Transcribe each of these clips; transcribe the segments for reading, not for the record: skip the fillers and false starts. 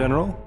General.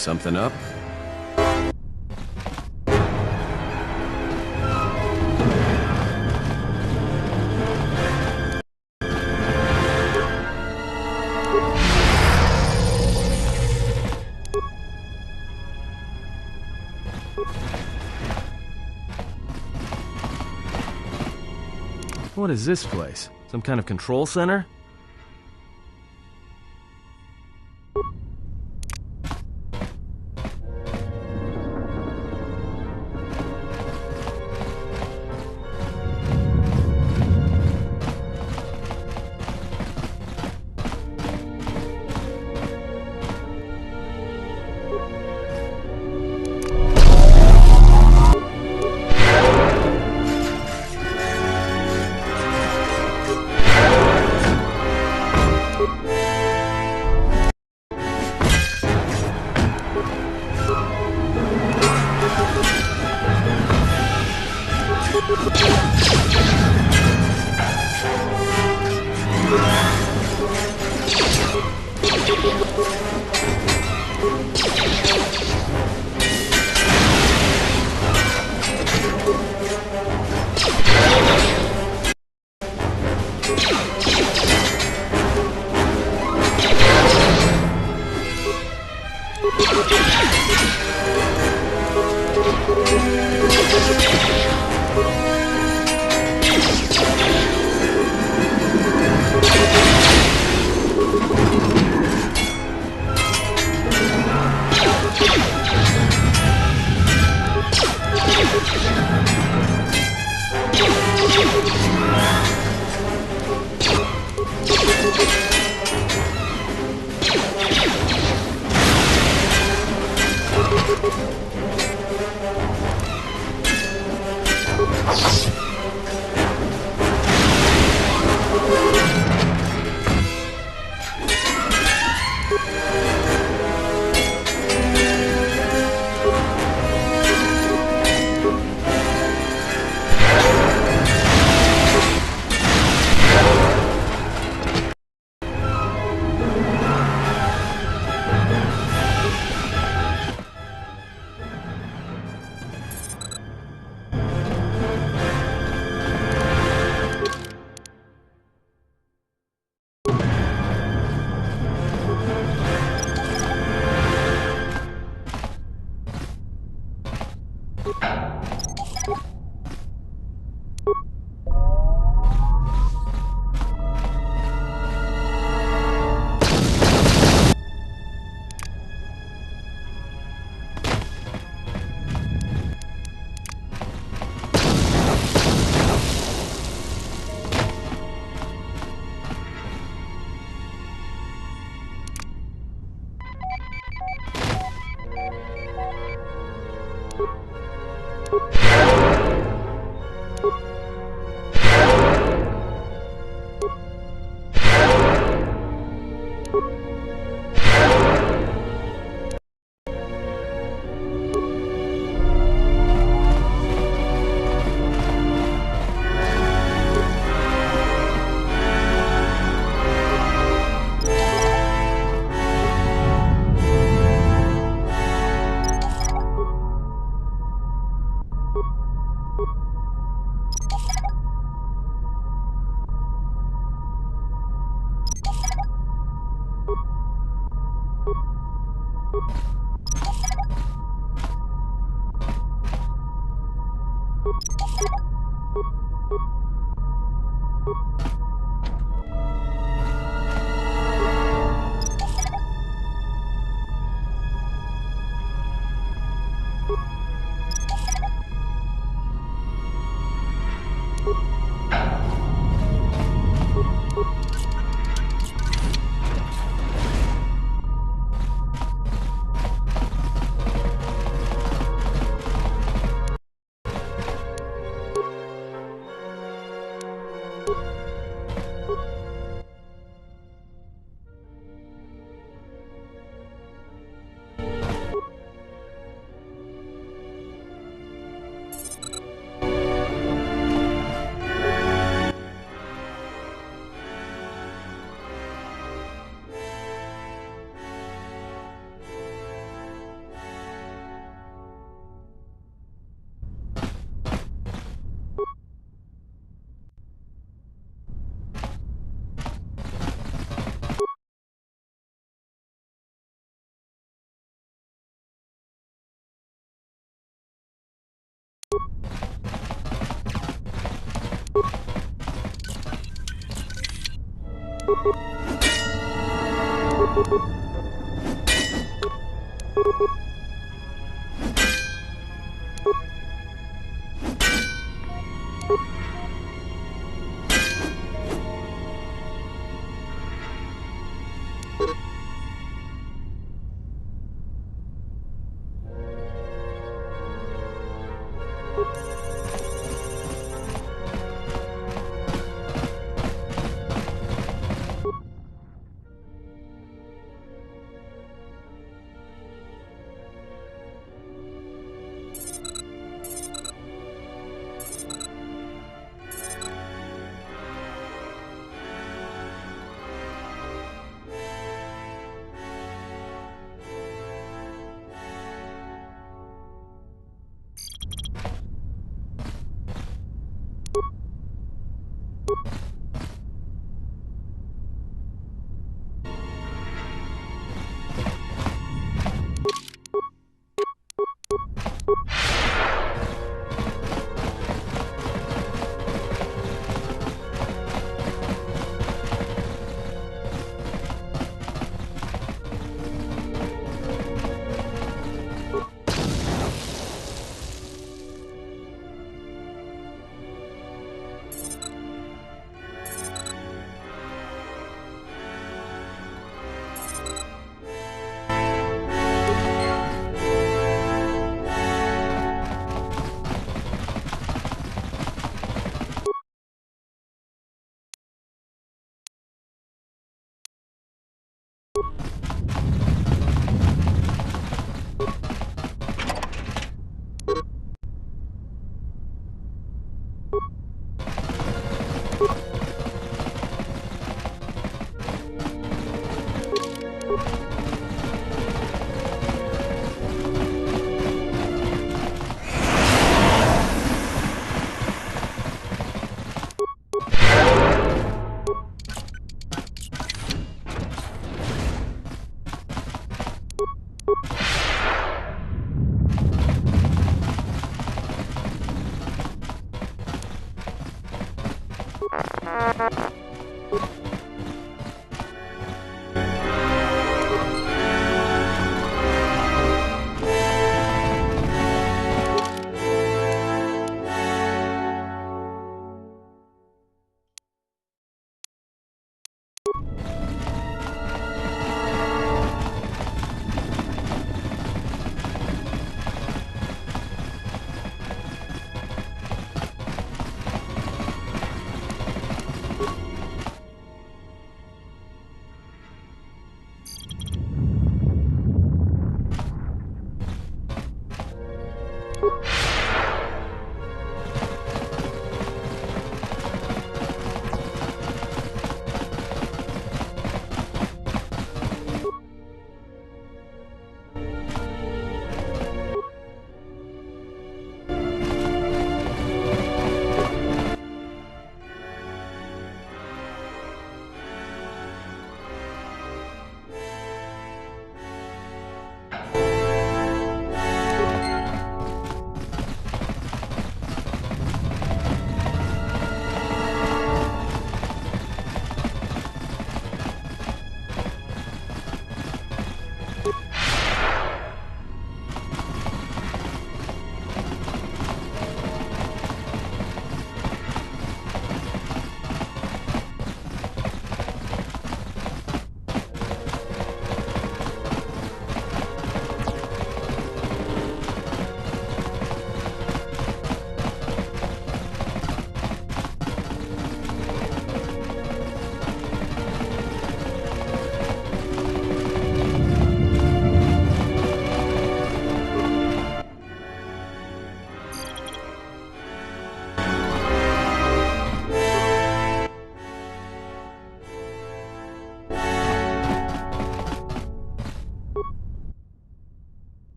Something up? What is this place? Some kind of control center?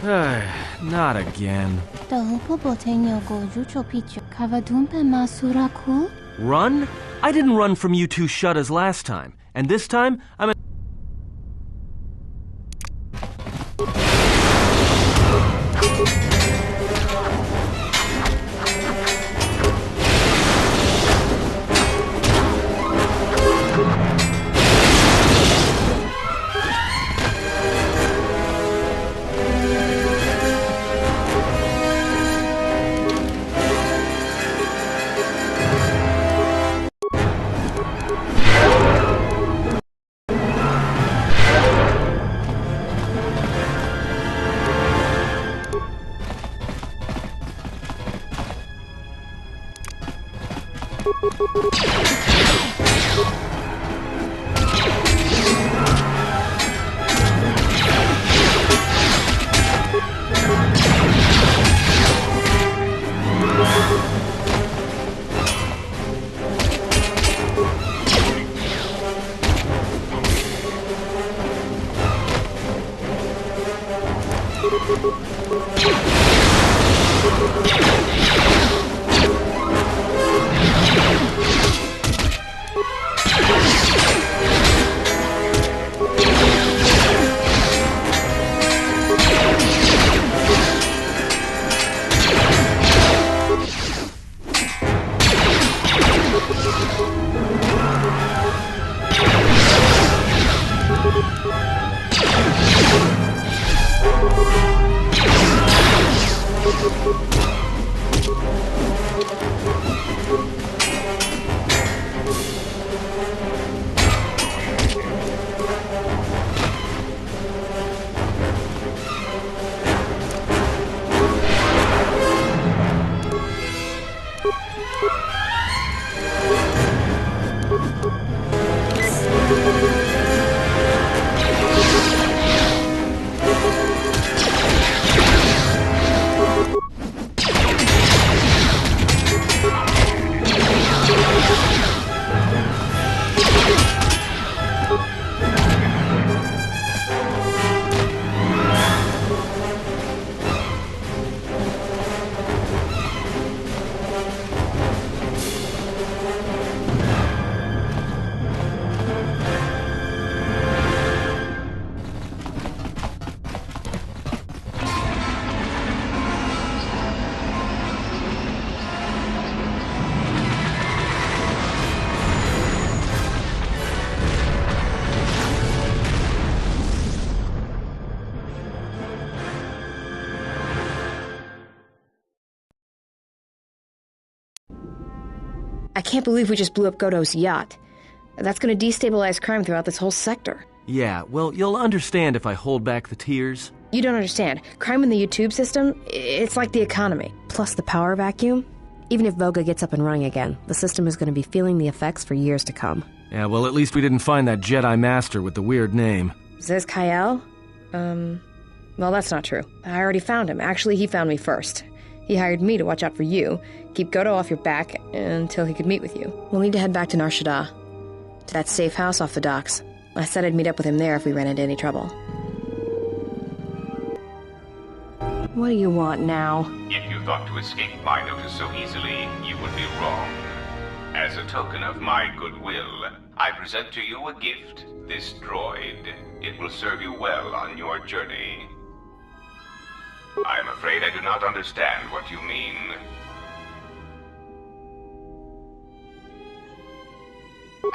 Not again. Run? I didn't run from you two shuttas last time. And this time, I'm I can't believe we just blew up Goto's yacht. That's gonna destabilize crime throughout this whole sector. Yeah, well, you'll understand if I hold back the tears. You don't understand. Crime in the YouTube system, it's like the economy. Plus the power vacuum. Even if Voga gets up and running again, the system is gonna be feeling the effects for years to come. Yeah, well, at least we didn't find that Jedi Master with the weird name. Ziz Kyle? Well, that's not true. I already found him. Actually, he found me first. He hired me to watch out for you, keep Goto off your back until he could meet with you. We'll need to head back to Nar Shaddaa, to that safe house off the docks. I said I'd meet up with him there if we ran into any trouble. What do you want now? If you thought to escape my notice so easily, you would be wrong. As a token of my goodwill, I present to you a gift, this droid. It will serve you well on your journey. I'm afraid I do not understand what you mean.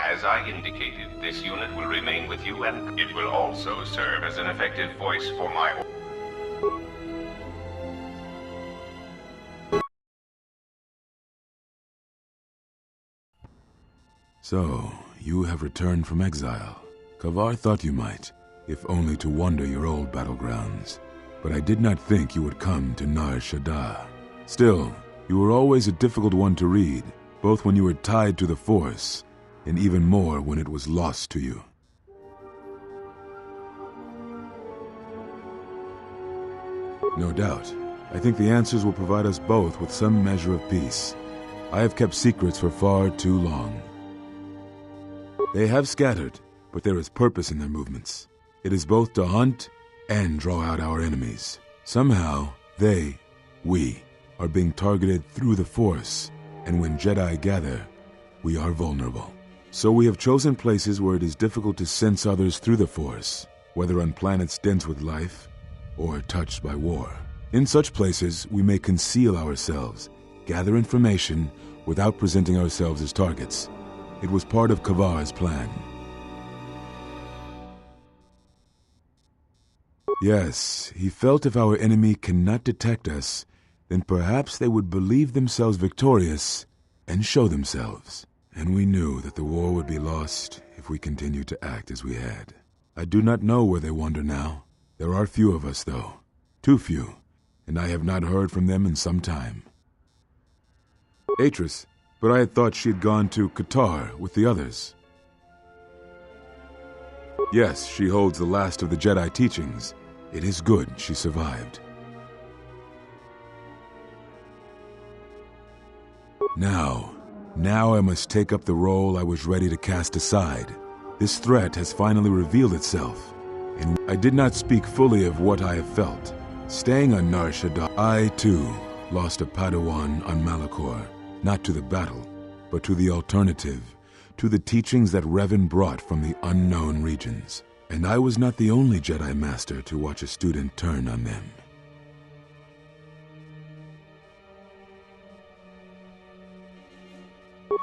As I indicated, this unit will remain with you, and it will also serve as an effective voice for my... So, you have returned from exile. Kavar thought you might, if only to wander your old battlegrounds. But I did not think you would come to Nar Shaddaa. Still, you were always a difficult one to read, both when you were tied to the Force, and even more when it was lost to you. No doubt. I think the answers will provide us both with some measure of peace. I have kept secrets for far too long. They have scattered, but there is purpose in their movements. It is both to hunt and draw out our enemies. Somehow, we, are being targeted through the Force, and when Jedi gather, we are vulnerable. So we have chosen places where it is difficult to sense others through the Force, whether on planets dense with life or touched by war. In such places, we may conceal ourselves, gather information without presenting ourselves as targets. It was part of Kavar's plan. Yes, he felt if our enemy cannot detect us, then perhaps they would believe themselves victorious and show themselves. And we knew that the war would be lost if we continued to act as we had. I do not know where they wander now. There are few of us, though. Too few, and I have not heard from them in some time. Atris, but I had thought she had gone to Qatar with the others. Yes, she holds the last of the Jedi teachings. It is good she survived. Now I must take up the role I was ready to cast aside. This threat has finally revealed itself, and I did not speak fully of what I have felt. Staying on Nar Shaddaa, I, too, lost a Padawan on Malachor, not to the battle, but to the alternative, to the teachings that Revan brought from the unknown regions. And I was not the only Jedi Master to watch a student turn on them.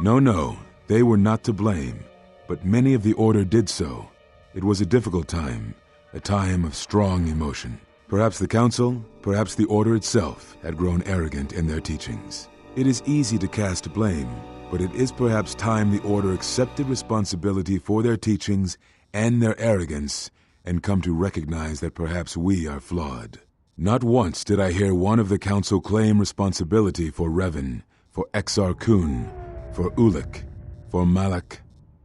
No, they were not to blame, but many of the Order did so. It was a difficult time, a time of strong emotion. Perhaps the Council, perhaps the Order itself, had grown arrogant in their teachings. It is easy to cast blame, but it is perhaps time the Order accepted responsibility for their teachings and their arrogance, and come to recognize that perhaps we are flawed. Not once did I hear one of the Council claim responsibility for Revan, for Exar Kun, for Ulic, for Malak,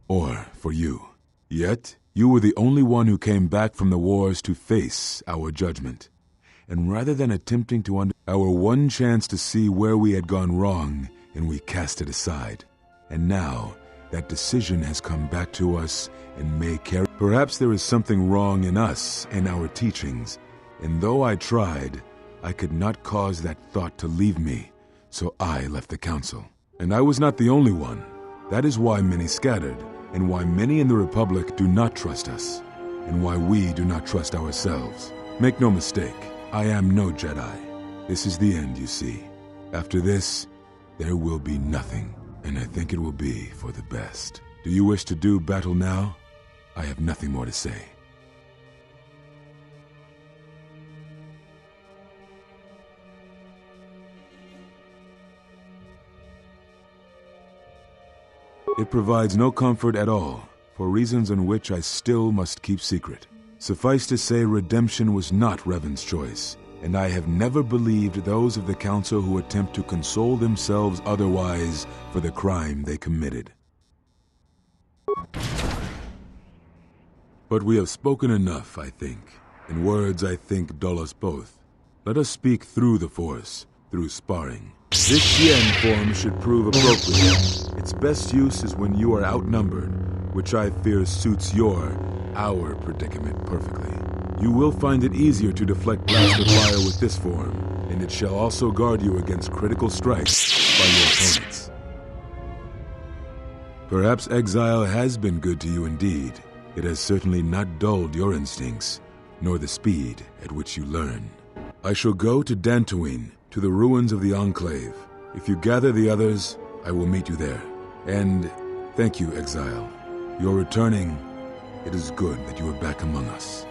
or for you. Yet, you were the only one who came back from the wars to face our judgment. And rather than attempting to our one chance to see where we had gone wrong, and we cast it aside. And now, that decision has come back to us and may carry. Perhaps there is something wrong in us and our teachings, and though I tried, I could not cause that thought to leave me, so I left the Council. And I was not the only one. That is why many scattered, and why many in the Republic do not trust us, and why we do not trust ourselves. Make no mistake, I am no Jedi. This is the end, you see. After this, there will be nothing, and I think it will be for the best. Do you wish to do battle now? I have nothing more to say. It provides no comfort at all, for reasons on which I still must keep secret. Suffice to say, redemption was not Revan's choice, and I have never believed those of the Council who attempt to console themselves otherwise for the crime they committed. But we have spoken enough, I think, and words, I think, dull us both. Let us speak through the Force, through sparring. This Xian form should prove appropriate. Its best use is when you are outnumbered, which I fear suits our predicament perfectly. You will find it easier to deflect blaster fire with this form, and it shall also guard you against critical strikes by your opponents. Perhaps exile has been good to you indeed. It has certainly not dulled your instincts, nor the speed at which you learn. I shall go to Dantooine, to the ruins of the Enclave. If you gather the others, I will meet you there. And thank you, Exile. You're returning. It is good that you are back among us.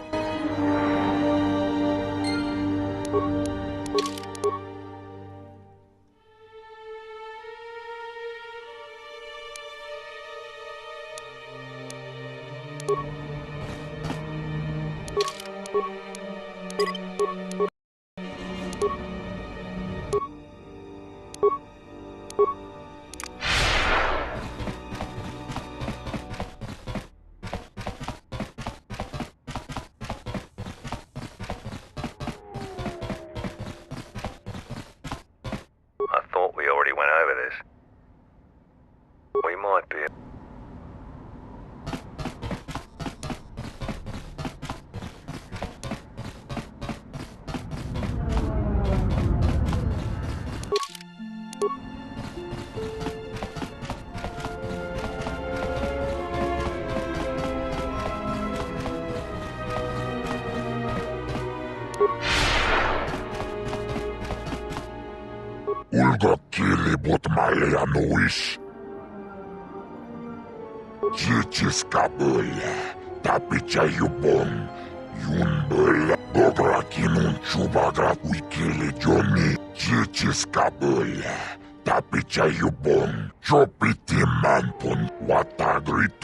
Bulga kilibut maleanuis. Chichis kabul, tapi chayubon. Yun bela bogra kinun chubagra wikili joni. Chichis kabul, tapi chayubon. Chopiti manpun watagrit.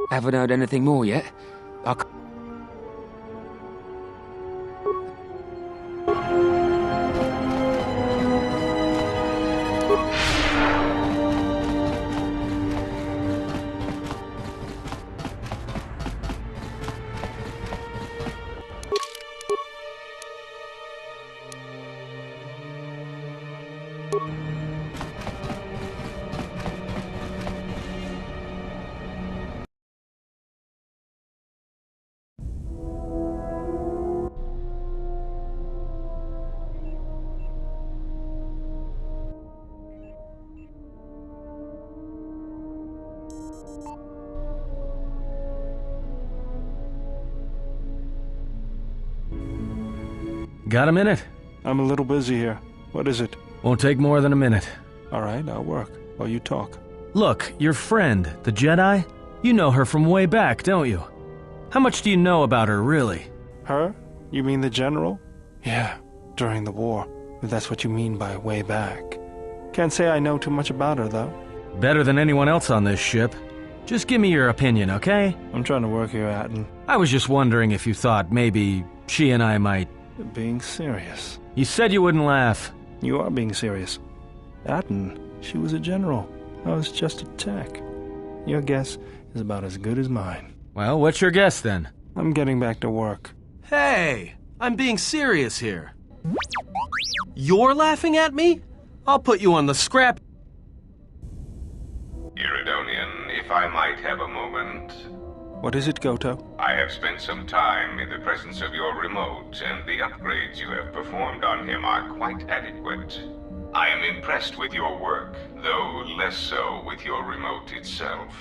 Haven't heard anything more yet. Got a minute? I'm a little busy here. What is it? Won't take more than a minute. All right, I'll work while you talk. Look, your friend, the Jedi, you know her from way back, don't you? How much do you know about her, really? Her? You mean the general? Yeah, during the war, if that's what you mean by way back. Can't say I know too much about her, though. Better than anyone else on this ship. Just give me your opinion, okay? I'm trying to work here, Atten. I was just wondering if you thought maybe she and I might... Being serious. You said you wouldn't laugh. You are being serious. Atten, she was a general. I was just a tech. Your guess is about as good as mine. Well, what's your guess, then? I'm getting back to work. Hey, I'm being serious here. You're laughing at me? I'll put you on the scrap... Iridonian, if I might have a moment. What is it, Goto? I have spent some time in the presence of your remote, and the upgrades you have performed on him are quite adequate. I am impressed with your work, though less so with your remote itself.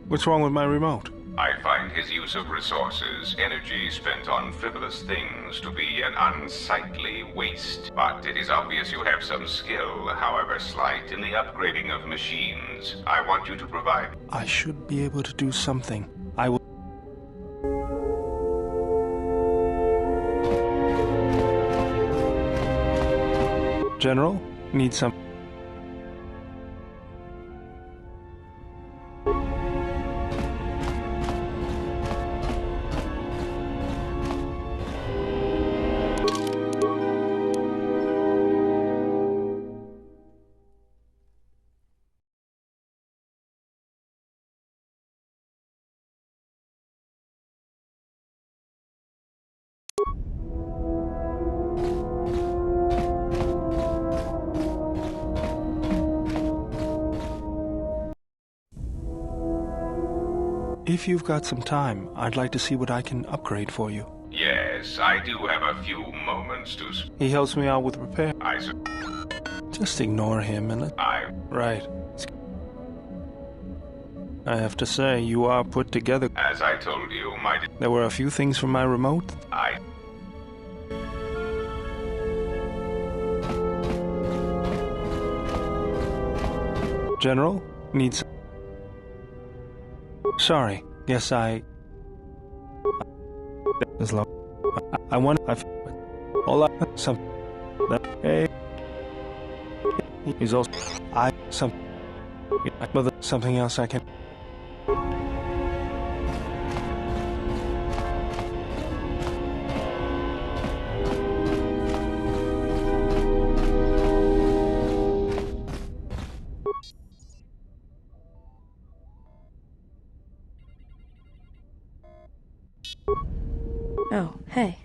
What's wrong with my remote? I find his use of resources, energy spent on frivolous things, to be an unsightly waste. But it is obvious you have some skill, however slight, in the upgrading of machines. I want you to provide... I should be able to do something. I will... General, need some... If you've got some time, I'd like to see what I can upgrade for you. Yes, I do have a few moments to... He helps me out with repair. I... Just ignore him and Right. I have to say, you are put together. As I told you, my... There were a few things from my remote. General? Needs... Sorry. Guess I want... All some... Hey... He's also... Something else I can... Oh, hey.